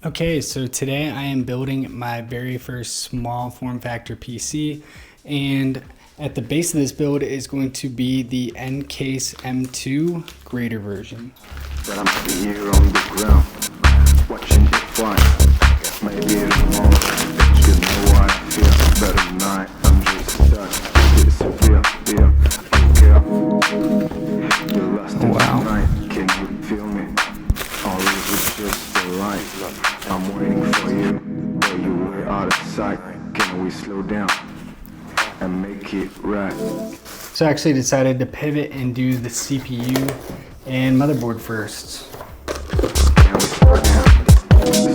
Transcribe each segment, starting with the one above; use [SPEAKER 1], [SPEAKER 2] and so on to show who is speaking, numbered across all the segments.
[SPEAKER 1] Okay, so today I am building my very first small form factor PC, and at the base of this build is going to be the NCASE M2 Grater version.
[SPEAKER 2] But I'm here on the ground, watching it fly. Guess maybe it's more. You know I feel better tonight. I'm just stuck. It's a real deal. Okay. You're lost in the night. Can you feel me? Or is it just a light? I'm waiting for you, but you were out of sight. Can we slow down and make it right?
[SPEAKER 1] So I actually decided to pivot and do the CPU and motherboard first.
[SPEAKER 2] Can we slow down? Can we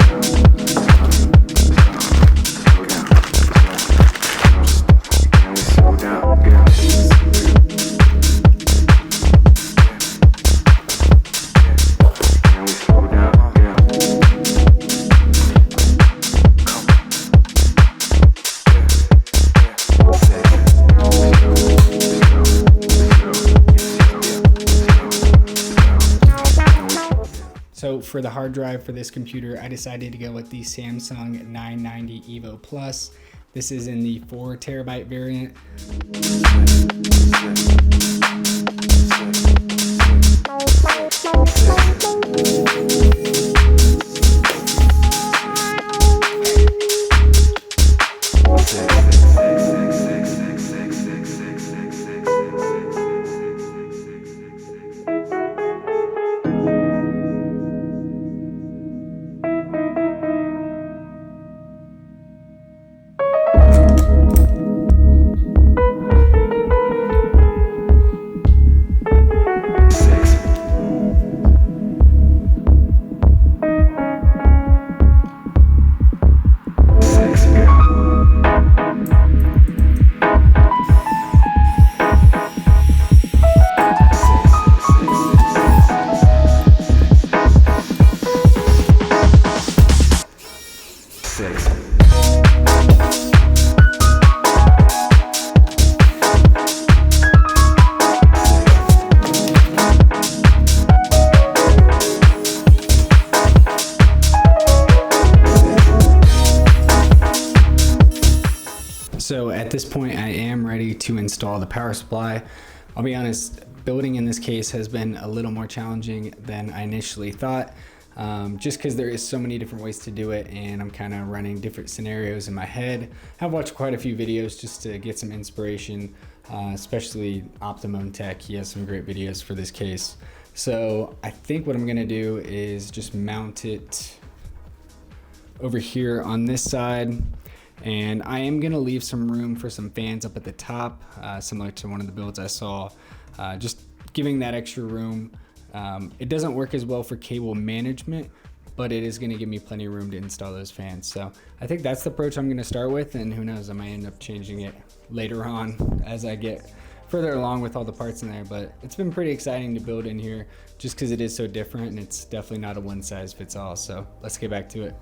[SPEAKER 2] slow down?
[SPEAKER 1] So for the hard drive for this computer, I decided to go with the Samsung 990 EVO Plus. This is in the 4 terabyte variant. So at this point, I am ready to install the power supply. I'll be honest, building in this case has been a little more challenging than I initially thought, just because there is so many different ways to do it, and I'm kind of running different scenarios in my head. I've watched quite a few videos just to get some inspiration, especially Optimum Tech. He has some great videos for this case. So I think what I'm gonna do is just mount it over here on this side. And I am gonna leave some room for some fans up at the top, similar to one of the builds I saw, just giving that extra room. It doesn't work as well for cable management, but it is gonna give me plenty of room to install those fans. So I think that's the approach I'm gonna start with, and who knows, I might end up changing it later on as I get further along with all the parts in there. But it's been pretty exciting to build in here just because it is so different, and it's definitely not a one size fits all. So let's get back to it.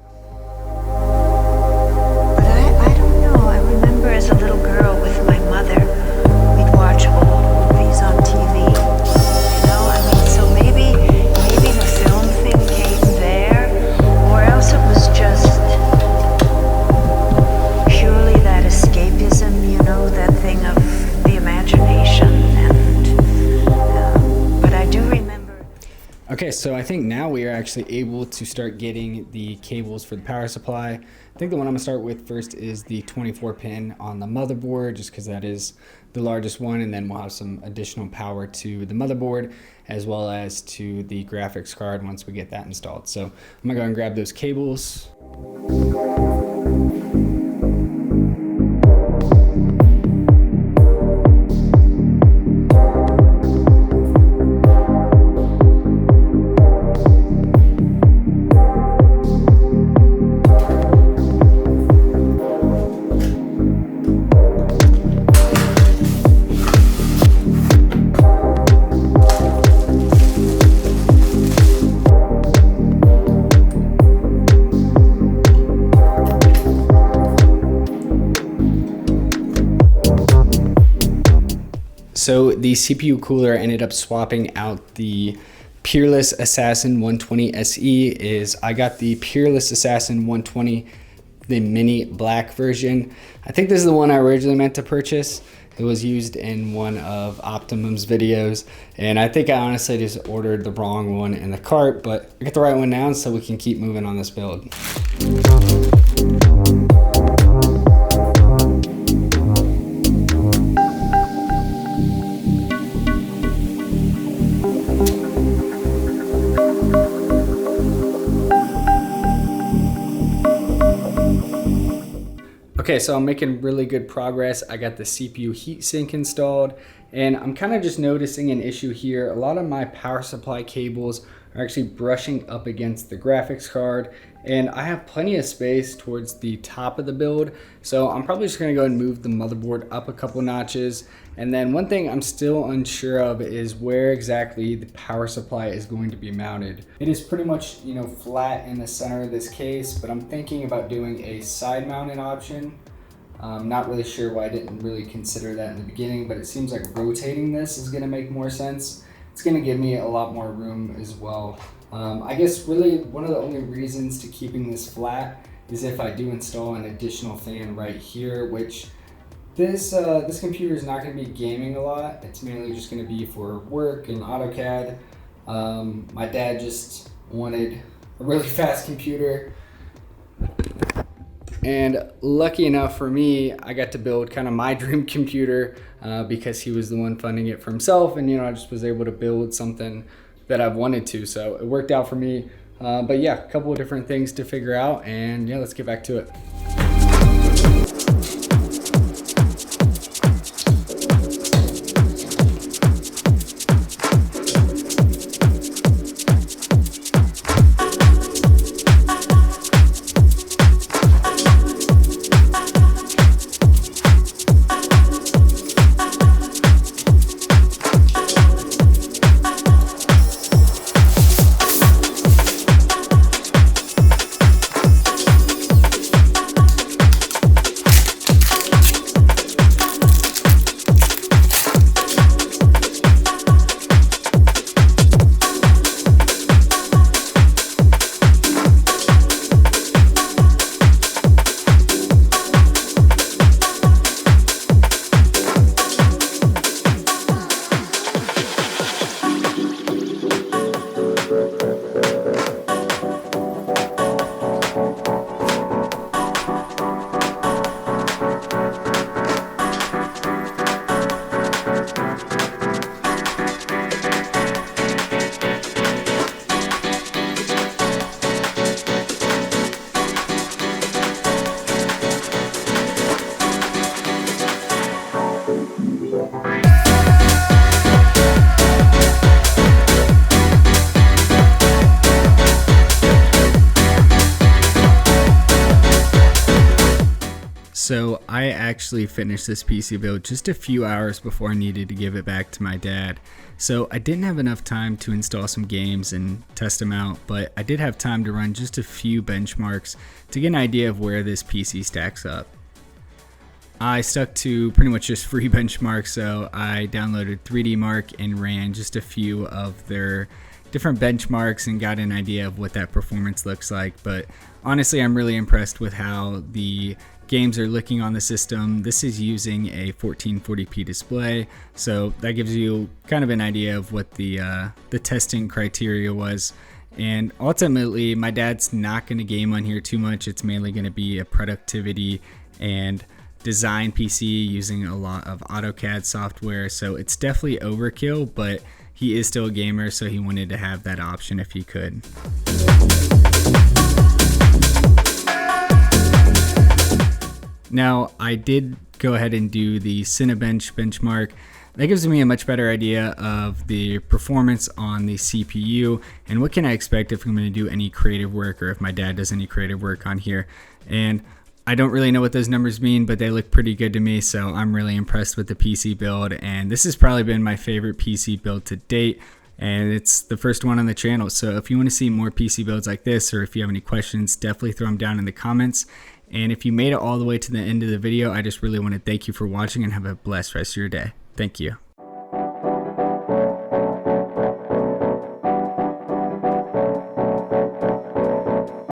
[SPEAKER 3] I remember as a little girl with my mother, we'd watch old movies on TV. You know, I mean, so maybe the film thing came there, or else it was just purely that escapism, you know, that thing of the imagination. And but I do remember.
[SPEAKER 1] Okay, so I think now we are actually able to start getting the cables for the power supply. I think the one I'm gonna start with first is the 24 pin on the motherboard, just because that is the largest one, and then we'll have some additional power to the motherboard as well as to the graphics card once we get that installed. So I'm gonna go and grab those cables. So the CPU cooler ended up swapping out the Peerless Assassin 120 SE is I got the Peerless Assassin 120, the mini black version. I think this is the one I originally meant to purchase. It was used in one of Optimum's videos, and I think I honestly just ordered the wrong one in the cart, but I got the right one now so we can keep moving on this build. Okay, so I'm making really good progress. I got the CPU heatsink installed, and I'm kind of just noticing an issue here. A lot of my power supply cables are actually brushing up against the graphics card, and I have plenty of space towards the top of the build, so I'm probably just gonna go and move the motherboard up a couple notches. And then one thing I'm still unsure of is where exactly the power supply is going to be mounted. It is pretty much, flat in the center of this case, but I'm thinking about doing a side mounted option. I'm not really sure why I didn't really consider that in the beginning, but it seems like rotating this is gonna make more sense. It's gonna give me a lot more room as well. I guess really one of the only reasons to keeping this flat is if I do install an additional fan right here, which this computer is not going to be gaming a lot. It's mainly just going to be for work and AutoCAD. My dad just wanted a really fast computer, and lucky enough for me, I got to build kind of my dream computer because he was the one funding it for himself, and I just was able to build something that I've wanted to, so it worked out for me. But yeah, a couple of different things to figure out, and yeah, let's get back to it. So I actually finished this PC build just a few hours before I needed to give it back to my dad. So I didn't have enough time to install some games and test them out, but I did have time to run just a few benchmarks to get an idea of where this PC stacks up. I stuck to pretty much just free benchmarks, so I downloaded 3D Mark and ran just a few of their different benchmarks and got an idea of what that performance looks like. But honestly, I'm really impressed with how the games are looking on the system. This is using a 1440p display, so that gives you kind of an idea of what the testing criteria was. And ultimately, my dad's not going to game on here too much. It's mainly going to be a productivity and design PC using a lot of AutoCAD software, so it's definitely overkill, but he is still a gamer, so he wanted to have that option if he could. Now, I did go ahead and do the Cinebench benchmark. That gives me a much better idea of the performance on the CPU and what can I expect if I'm going to do any creative work or if my dad does any creative work on here. And I don't really know what those numbers mean, but they look pretty good to me, so I'm really impressed with the PC build, and this has probably been my favorite PC build to date, and it's the first one on the channel. So if you want to see more PC builds like this, or if you have any questions, definitely throw them down in the comments. And if you made it all the way to the end of the video, I just really want to thank you for watching and have a blessed rest of your day. Thank you.